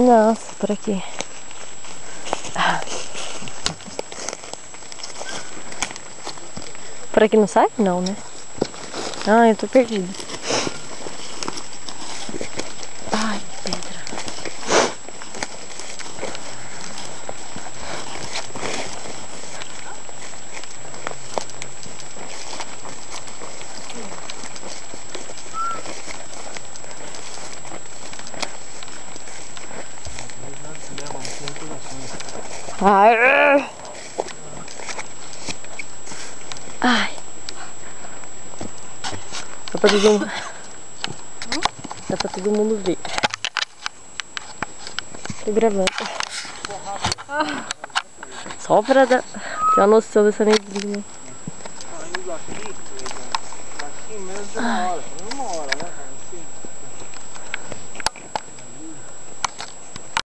Nossa, por aqui. Por aqui não sai? Não, né? Ah, eu tô perdida. Ai, pedra. Ai. Ai. Dá pra todo mundo... Dá pra todo mundo ver. Tô gravando. Só pra ter uma noção dessa neblina. Saindo aqui mesmo de uma hora,